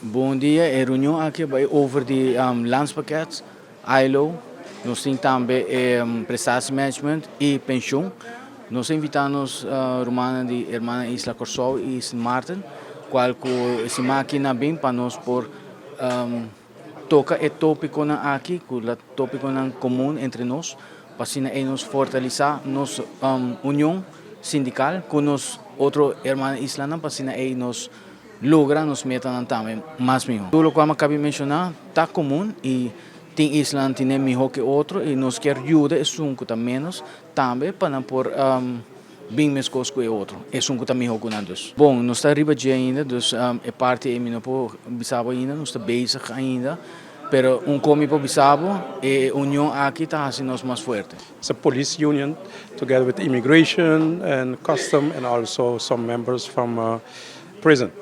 Bom dia, é reunião aqui over de landspakket, ILO, nós temos também prestatiemanagement e pensão. Nós invitamos romana de irmã Isla Corsou y St Maarten, qual se máquina bem para nós por toca e topiconan aqui, com a topiconan comum entre nós, para assim nos fortalecer nossa união sindical com nos outro irmã Isla, para assim nos logra nos metan também mais melhor. Tudo como acabei de mencionar, está comum e tem Isla tem melhor que outro e nos quer ajuda é sunco também também para por bem mais coisas que o outro. É sunco também melhor que nós. Bom, nós está riba de ainda, dus é parte e não por bisabo ainda, nós está bezig ainda. Pero come para bisabo e união aqui está assim nós mais forte. It's a police union together with immigration and custom and also some members from prison.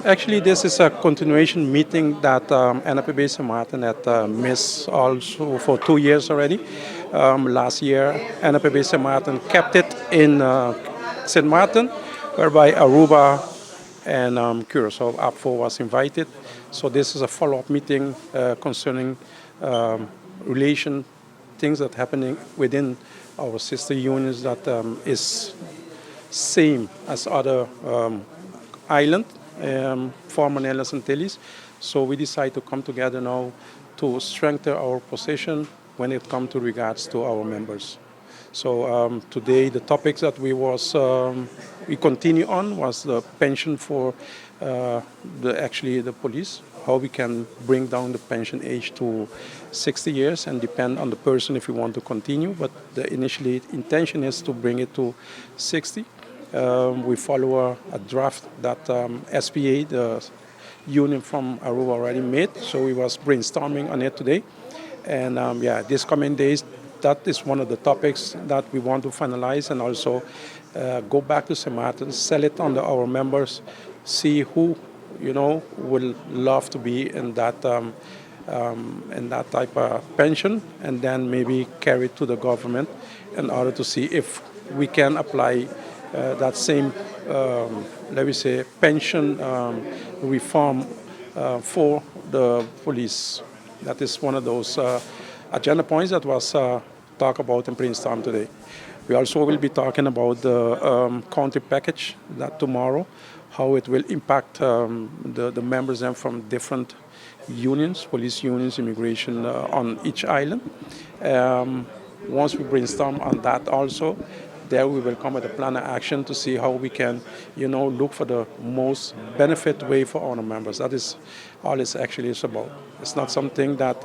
Actually, this is a continuation meeting that NAPB St Maarten had missed also for 2 years already. Last year, NAPB St Maarten kept it in St Maarten, whereby Aruba and Curaçao APFO was invited. So this is a follow-up meeting concerning things that are happening within our sister unions that is same as other island, former Netherlands Antilles. So we decide to come together now to strengthen our position when it comes to regards to our members. So today the topics that we continue on was the pension for the police, how we can bring down the pension age to 60 years and depend on the person if we want to continue, but the initially intention is to bring it to 60. We follow a draft that SPA, the union from Aruba, already made. So we was brainstorming on it today. And this coming days, that is one of the topics that we want to finalize and also go back to St Maarten, sell it under our members, see who, will love to be in that type of pension, and then maybe carry it to the government in order to see if we can apply that same, pension reform for the police. That is one of those agenda points that was talked about in Princeton today. We also will be talking about the county package that tomorrow, how it will impact the members from different unions, police unions, immigration on each island. Once we brainstorm on that also, there we will come with a plan of action to see how we can, look for the most benefit way for our members. That is all it's actually is about. It's not something that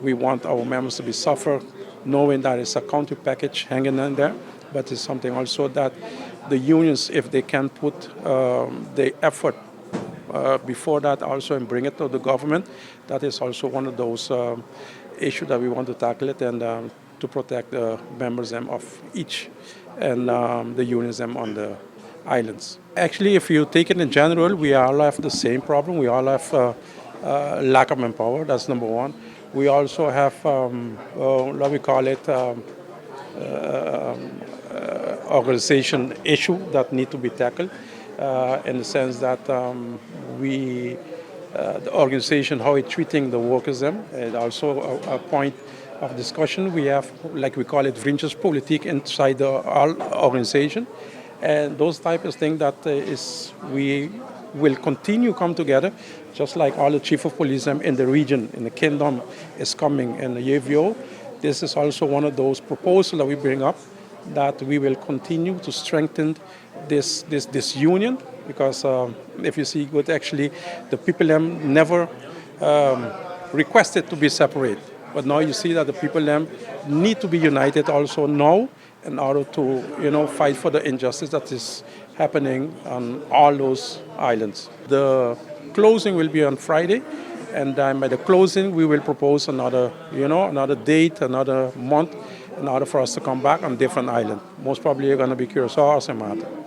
we want our members to be suffer, knowing that it's a county package hanging in there, but it's something also that the unions, if they can put the effort before that also and bring it to the government, that is also one of those issues that we want to tackle it and to protect the members of each and the unions on the islands. Actually, if you take it in general, we all have the same problem. We all have lack of manpower, that's number one. We also have, what we call it, organization issue that need to be tackled in the sense that the organization, how it's treating the workers and also a point of discussion. We have, like we call it, vriendjespolitiek inside our organization. And those type of things that we will continue come together, just like all the chief of police in the region, in the kingdom is coming in the UVO. This is also one of those proposals that we bring up, that we will continue to strengthen this union, because if you see good, actually, the people never requested to be separate. But now you see that the people need to be united also now in order to fight for the injustice that is happening on all those islands. The closing will be on Friday, and then by the closing we will propose another date, another month, in order for us to come back on different islands. Most probably going to be Curaçao or St Maarten.